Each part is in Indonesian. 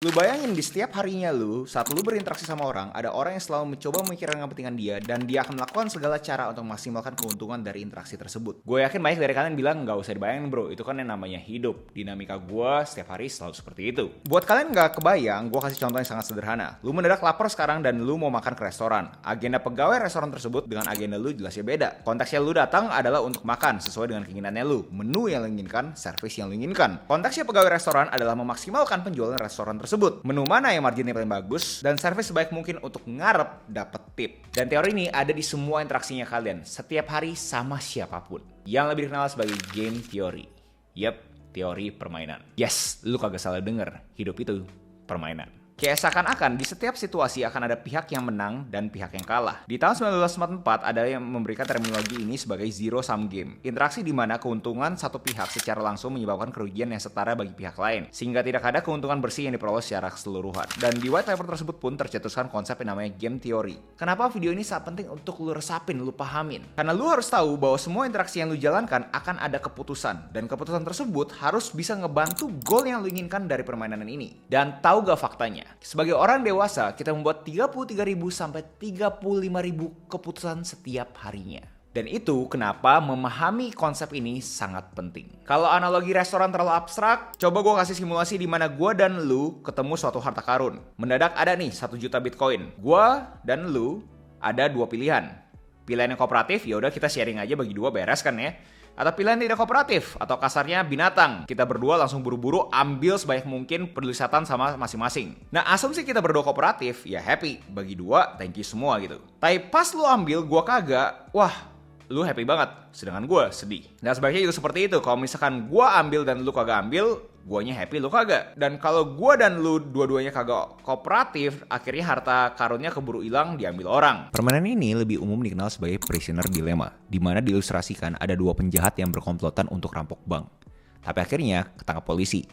Lu bayangin di setiap harinya saat lu berinteraksi sama orang, ada orang yang selalu mencoba memikirkan kepentingan dia, dan dia akan melakukan segala cara untuk memaksimalkan keuntungan dari interaksi tersebut. Gue yakin banyak dari kalian bilang, gak usah dibayangin bro, itu kan yang namanya hidup. Dinamika gue setiap hari selalu seperti itu. Buat kalian gak kebayang, gue kasih contoh yang sangat sederhana. Lu mendadak lapar sekarang dan lu mau makan ke restoran. Agenda pegawai restoran tersebut dengan agenda lu jelasnya beda. Konteksnya lu datang adalah untuk makan, sesuai dengan keinginannya lu. Menu yang lu inginkan, servis yang lu inginkan. Konteksnya pegawai restoran adalah memaksimalkan penjualan restoran tersebut. Menu mana yang marginnya paling bagus dan servis sebaik mungkin untuk ngarep dapet tip. Dan teori ini ada di semua interaksinya kalian setiap hari sama siapapun, yang lebih dikenal sebagai game theory. Yep, teori permainan. Yes, lu kagak salah denger, hidup itu permainan. Kayak seakan-akan di setiap situasi akan ada pihak yang menang dan pihak yang kalah. Di tahun 1944 ada yang memberikan terminologi ini sebagai zero sum game. Interaksi di mana keuntungan satu pihak secara langsung menyebabkan kerugian yang setara bagi pihak lain, sehingga tidak ada keuntungan bersih yang diperoleh secara keseluruhan. Dan di white paper tersebut pun tercetuskan konsep yang namanya game theory. Kenapa video ini sangat penting untuk lu resapin, lu pahamin? Karena lu harus tahu bahwa semua interaksi yang lu jalankan akan ada keputusan, dan keputusan tersebut harus bisa ngebantu goal yang lu inginkan dari permainan ini. Dan tahu gak faktanya? Sebagai orang dewasa, kita membuat 33.000 sampai 35.000 keputusan setiap harinya. Dan itu kenapa memahami konsep ini sangat penting. Kalau analogi restoran terlalu abstrak, coba gue kasih simulasi di mana gue dan lu ketemu suatu harta karun. Mendadak ada nih 1 juta Bitcoin. Gue dan lu ada 2 pilihan. Pilihan yang kooperatif, yaudah kita sharing aja bagi 2, beres kan ya. Atau pilihan tidak kooperatif, atau kasarnya binatang. Kita berdua langsung buru-buru ambil sebanyak mungkin perlisatan sama masing-masing. Nah, asumsi kita berdua kooperatif, ya happy. Bagi 2, thank you semua gitu. Tapi pas lu ambil, gua kagak, wah, lu happy banget. Sedangkan gua sedih. Nah, sebaiknya itu seperti itu. Kalau misalkan gua ambil dan lu kagak ambil, guanya happy, lu kagak. Dan kalau gua dan lu dua-duanya kagak kooperatif, akhirnya harta karunnya keburu hilang, diambil orang. Permainan ini lebih umum dikenal sebagai prisoner dilemma, di mana diilustrasikan ada 2 penjahat yang berkomplotan untuk rampok bank. Tapi akhirnya ketangkap polisi.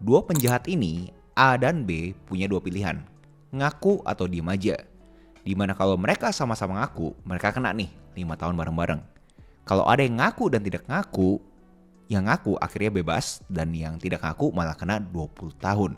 2 penjahat ini, A dan B, punya 2 pilihan. Ngaku atau diem aja. Dimana kalau mereka sama-sama ngaku, mereka kena nih 5 tahun bareng-bareng. Kalau ada yang ngaku dan tidak ngaku, yang ngaku akhirnya bebas, dan yang tidak ngaku malah kena 20 tahun.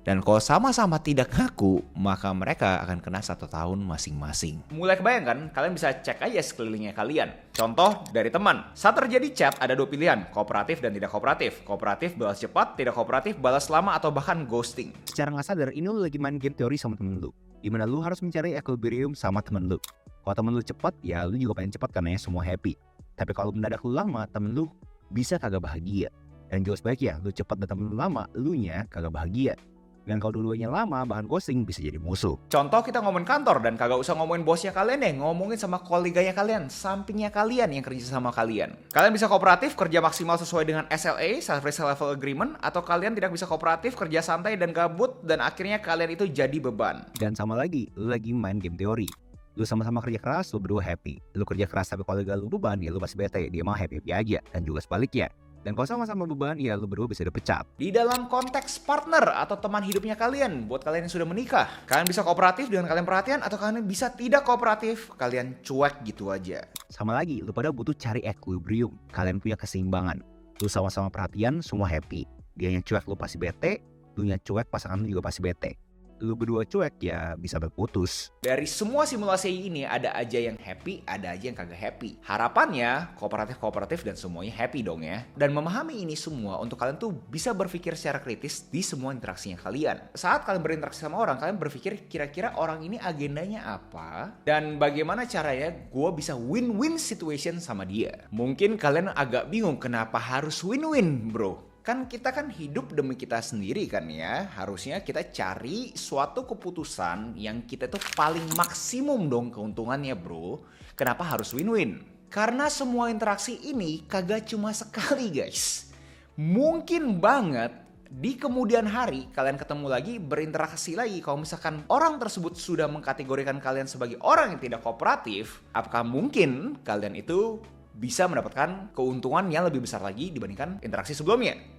Dan kalau sama-sama tidak ngaku, maka mereka akan kena 1 tahun masing-masing. Mulai kebayang kan? Kalian bisa cek aja sekelilingnya kalian. Contoh dari teman. Saat terjadi chat ada 2 pilihan, kooperatif dan tidak kooperatif. Kooperatif balas cepat, tidak kooperatif balas lama atau bahkan ghosting. Secara nggak sadar, ini lu lagi main game teori sama temen lu. Dimana lu harus mencari equilibrium sama temen lu. Kalau temen lu cepat, ya lu juga pengen cepat karena ya semua happy. Tapi kalau mendadak lu lama, temen lu bisa kagak bahagia. Dan juga sebaiknya lu cepat dan temen lu lama, lu nya kagak bahagia. Dan kalau dua-duanya lama, bahan ghosting bisa jadi musuh. Contoh kita ngomongin kantor, dan kagak usah ngomongin bosnya kalian deh, ngomongin sama koleganya kalian, sampingnya kalian yang kerja sama kalian. Kalian bisa kooperatif, kerja maksimal sesuai dengan SLA, Service Level Agreement, atau kalian tidak bisa kooperatif, kerja santai dan gabut, dan akhirnya kalian itu jadi beban. Dan sama lagi, lu lagi main game teori. Lu sama-sama kerja keras, lu berdua happy. Lu kerja keras tapi kolega lu beban, ya lu pasti bete, dia mah happy-happy aja. Dan juga sebaliknya. Dan kalau sama-sama beban, ya lu berdua bisa dipecat. Di dalam konteks partner atau teman hidupnya kalian, buat kalian yang sudah menikah, kalian bisa kooperatif dengan kalian perhatian, atau kalian bisa tidak kooperatif, kalian cuek gitu aja. Sama lagi, lu pada butuh cari equilibrium. Kalian punya keseimbangan. Lu sama-sama perhatian, semua happy. Dia yang cuek, lu pasti bete. Lu yang cuek, pasangan lu juga pasti bete. Lu berdua cuek, ya bisa berputus. Dari semua simulasi ini ada aja yang happy, ada aja yang kagak happy. Harapannya kooperatif dan semuanya happy dong ya. Dan memahami ini semua untuk kalian tuh bisa berpikir secara kritis di semua interaksinya kalian. Saat kalian berinteraksi sama orang, kalian berpikir kira-kira orang ini agendanya apa, dan bagaimana caranya gue bisa win-win situation sama dia. Mungkin kalian agak bingung kenapa harus win-win bro. Kan kita kan hidup demi kita sendiri kan ya. Harusnya kita cari suatu keputusan yang kita tuh paling maksimum dong keuntungannya bro. Kenapa harus win-win? Karena semua interaksi ini kagak cuma sekali guys. Mungkin banget di kemudian hari kalian ketemu lagi, berinteraksi lagi. Kalau misalkan orang tersebut sudah mengkategorikan kalian sebagai orang yang tidak kooperatif, apakah mungkin kalian itu bisa mendapatkan keuntungan yang lebih besar lagi dibandingkan interaksi sebelumnya?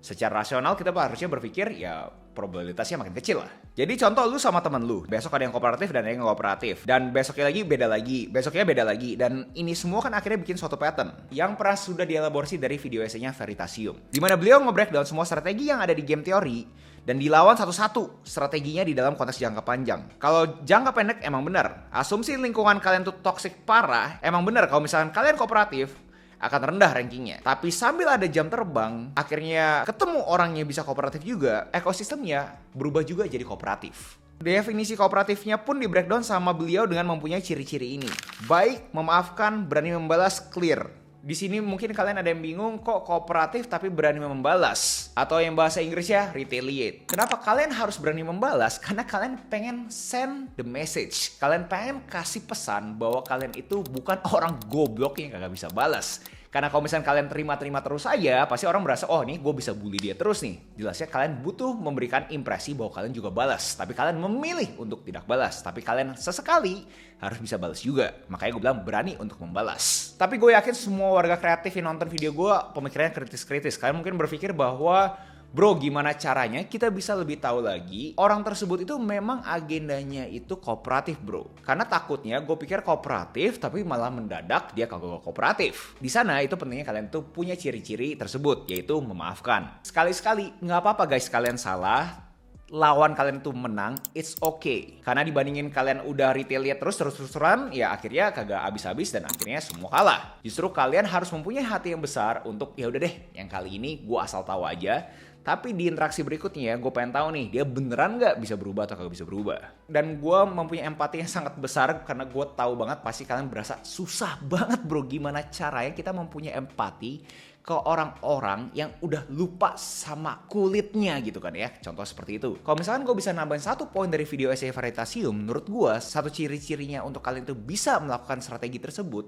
Secara rasional kita harusnya berpikir ya probabilitasnya makin kecil lah. Jadi contoh lu sama temen lu, besok ada yang kooperatif dan ada yang nggak kooperatif, dan besoknya lagi beda lagi, besoknya beda lagi, dan ini semua kan akhirnya bikin suatu pattern yang pernah sudah dielaborasi dari video esainya Veritasium, di mana beliau nge-breakdown semua strategi yang ada di game teori dan dilawan satu-satu strateginya di dalam konteks jangka panjang. Kalau jangka pendek emang benar, asumsi lingkungan kalian tuh toxic parah, emang benar kalau misalkan kalian kooperatif, akan rendah rankingnya. Tapi sambil ada jam terbang, akhirnya ketemu orang yang bisa kooperatif juga, ekosistemnya berubah juga jadi kooperatif. Definisi kooperatifnya pun di breakdown sama beliau dengan mempunyai ciri-ciri ini. Baik, memaafkan, berani membalas, clear. Di sini mungkin kalian ada yang bingung kok kooperatif tapi berani membalas. Atau yang bahasa Inggrisnya retaliate. Kenapa kalian harus berani membalas? Karena kalian pengen send the message. Kalian pengen kasih pesan bahwa kalian itu bukan orang goblok yang kagak bisa balas. Karena kalau misalnya kalian terima-terima terus aja, pasti orang merasa, oh nih gue bisa bully dia terus nih. Jelasnya kalian butuh memberikan impresi bahwa kalian juga balas. Tapi kalian memilih untuk tidak balas. Tapi kalian sesekali harus bisa balas juga. Makanya gue bilang berani untuk membalas. Tapi gue yakin semua warga kreatif yang nonton video gue pemikirannya kritis-kritis. Kalian mungkin berpikir bahwa bro, gimana caranya kita bisa lebih tahu lagi orang tersebut itu memang agendanya itu kooperatif bro. Karena takutnya gue pikir kooperatif tapi malah mendadak dia kagak kooperatif. Di sana itu pentingnya kalian tuh punya ciri-ciri tersebut, yaitu memaafkan. Sekali-sekali nggak apa-apa guys kalian salah, lawan kalian tuh menang, it's okay. Karena dibandingin kalian udah retaliate terus-terusan, ya akhirnya kagak habis-habis dan akhirnya semua kalah. Justru kalian harus mempunyai hati yang besar untuk ya udah deh, yang kali ini gue asal tahu aja. Tapi di interaksi berikutnya gue pengen tahu nih dia beneran nggak bisa berubah atau kagak bisa berubah. Dan gue mempunyai empati yang sangat besar karena gue tahu banget pasti kalian berasa susah banget bro gimana caranya kita mempunyai empati ke orang-orang yang udah lupa sama kulitnya gitu kan ya. Contoh seperti itu. Kalau misalkan gue bisa nambahin satu poin dari video essay Veritasium, menurut gue satu ciri-cirinya untuk kalian tuh bisa melakukan strategi tersebut,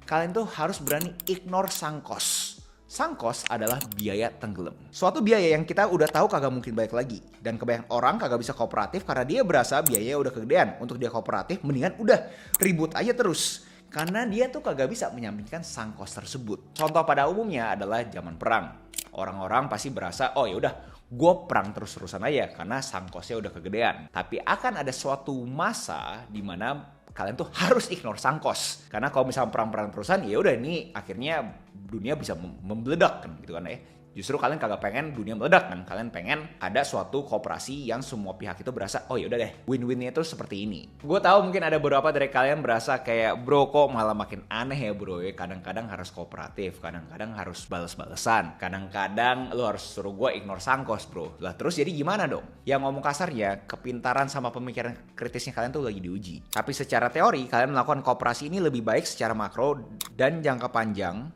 kalian tuh harus berani ignore sunk cost. Sunk cost adalah biaya tenggelam. Suatu biaya yang kita udah tahu kagak mungkin balik lagi. Dan kebanyakan orang kagak bisa kooperatif karena dia berasa biayanya udah kegedean. Untuk dia kooperatif mendingan udah ribut aja terus. Karena dia tuh kagak bisa menyampingkan sunk cost tersebut. Contoh pada umumnya adalah zaman perang. Orang-orang pasti berasa, oh yaudah gue perang terus-terusan aja karena sunk cost-nya udah kegedean. Tapi akan ada suatu masa di mana kalian tuh harus ignore sunk cost. Karena kalau misalnya perang-perang terusan, ya udah ini akhirnya dunia bisa membeledak kan gitu kan ya. Justru kalian kagak pengen dunia meledak kan. Kalian pengen ada suatu kooperasi yang semua pihak itu berasa, oh yaudah deh, win-winnya itu seperti ini. Gue tahu mungkin ada beberapa dari kalian berasa kayak, bro kok malah makin aneh ya bro ya. Kadang-kadang harus kooperatif, kadang-kadang harus bales-balesan, kadang-kadang lo harus suruh gue ignore sangkos bro. Lah terus jadi gimana dong? Yang ngomong kasarnya, kepintaran sama pemikiran kritisnya kalian tuh lagi diuji. Tapi secara teori, kalian melakukan kooperasi ini lebih baik secara makro dan jangka panjang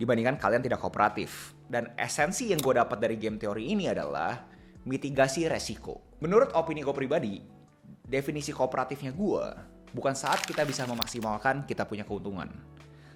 dibandingkan kalian tidak kooperatif. Dan esensi yang gue dapat dari game teori ini adalah mitigasi resiko. Menurut opini gue pribadi, definisi kooperatifnya gue bukan saat kita bisa memaksimalkan kita punya keuntungan,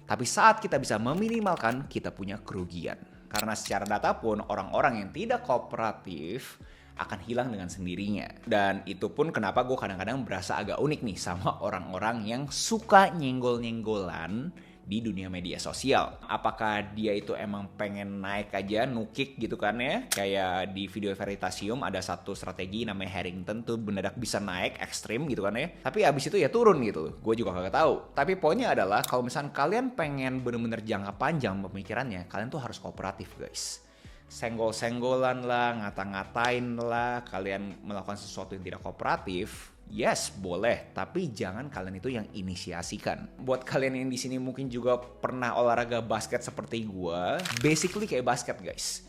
tapi saat kita bisa meminimalkan kita punya kerugian. Karena secara data pun orang-orang yang tidak kooperatif akan hilang dengan sendirinya. Dan itu pun kenapa gue kadang-kadang berasa agak unik nih sama orang-orang yang suka nyenggol-nyenggolan di dunia media sosial. Apakah dia itu emang pengen naik aja, nukik gitu kan ya. Kayak di video Veritasium ada satu strategi namanya Harrington tuh mendadak bisa naik ekstrim gitu kan ya. Tapi abis itu ya turun gitu. Gue juga kagak tahu. Tapi poinnya adalah kalau misalnya kalian pengen bener-bener jangka panjang pemikirannya, kalian tuh harus kooperatif guys. Senggol-senggolan lah, ngata-ngatain lah, kalian melakukan sesuatu yang tidak kooperatif, yes, boleh, tapi jangan kalian itu yang inisiasikan. Buat kalian yang di sini mungkin juga pernah olahraga basket seperti gua, basically kayak basket, guys.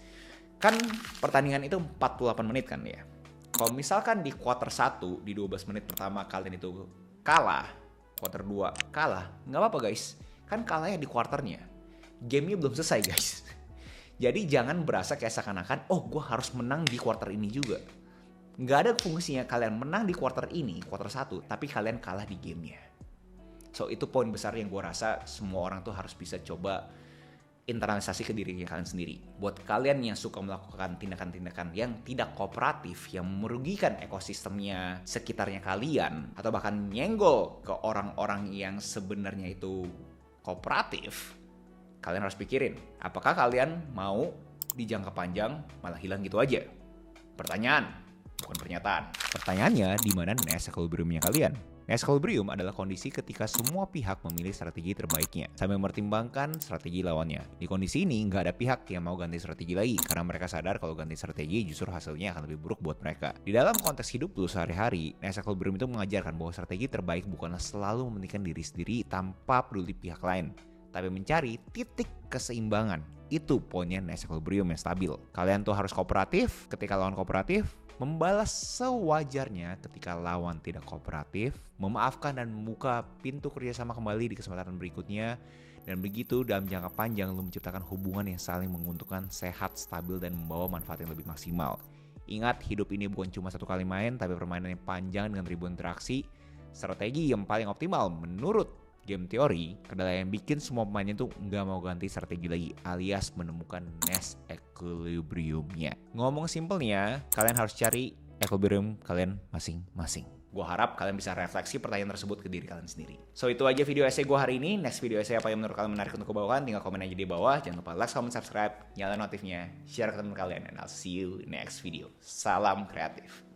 Kan pertandingan itu 48 menit kan ya. Kalau misalkan di quarter 1, di 12 menit pertama kalian itu kalah, quarter 2 kalah, nggak apa-apa guys. Kan kalahnya di quarternya. Gamenya belum selesai, guys. Jadi jangan berasa kayak seakan-akan, oh gue harus menang di quarter ini juga. Nggak ada fungsinya kalian menang di quarter ini, quarter 1, tapi kalian kalah di gamenya. So itu poin besar yang gue rasa semua orang tuh harus bisa coba internalisasi ke diri kalian sendiri. Buat kalian yang suka melakukan tindakan-tindakan yang tidak kooperatif, yang merugikan ekosistemnya sekitarnya kalian, atau bahkan nyenggol ke orang-orang yang sebenarnya itu kooperatif, kalian harus pikirin, apakah kalian mau di jangka panjang malah hilang gitu aja? Pertanyaan, bukan pernyataan. Pertanyaannya, di mana Nest equilibriumnya kalian? Nest equilibrium adalah kondisi ketika semua pihak memilih strategi terbaiknya sambil mempertimbangkan strategi lawannya. Di kondisi ini, nggak ada pihak yang mau ganti strategi lagi karena mereka sadar kalau ganti strategi justru hasilnya akan lebih buruk buat mereka. Di dalam konteks hidup lu sehari-hari, Nest equilibrium itu mengajarkan bahwa strategi terbaik bukanlah selalu mementingkan diri sendiri tanpa peduli pihak lain, tapi mencari titik keseimbangan. Itu poinnya Nest equilibrium yang stabil. Kalian tuh harus kooperatif ketika lawan kooperatif, membalas sewajarnya ketika lawan tidak kooperatif, memaafkan dan membuka pintu kerjasama kembali di kesempatan berikutnya, dan begitu dalam jangka panjang lu menciptakan hubungan yang saling menguntungkan, sehat, stabil, dan membawa manfaat yang lebih maksimal. Ingat, hidup ini bukan cuma satu kali main, tapi permainan yang panjang dengan ribuan interaksi. Strategi yang paling optimal menurut game teori adalah yang bikin semua pemainnya tuh nggak mau ganti strategi lagi, alias menemukan Nest equilibriumnya. Ngomong simpelnya, kalian harus cari equilibrium kalian masing-masing. Gua harap kalian bisa refleksi pertanyaan tersebut ke diri kalian sendiri. So itu aja video essay gua hari ini. Next video essay apa yang menurut kalian menarik untuk kebawakan, tinggal komen aja di bawah. Jangan lupa like, comment, subscribe, nyalain notifnya, share ke teman kalian, and I'll see you next video. Salam kreatif.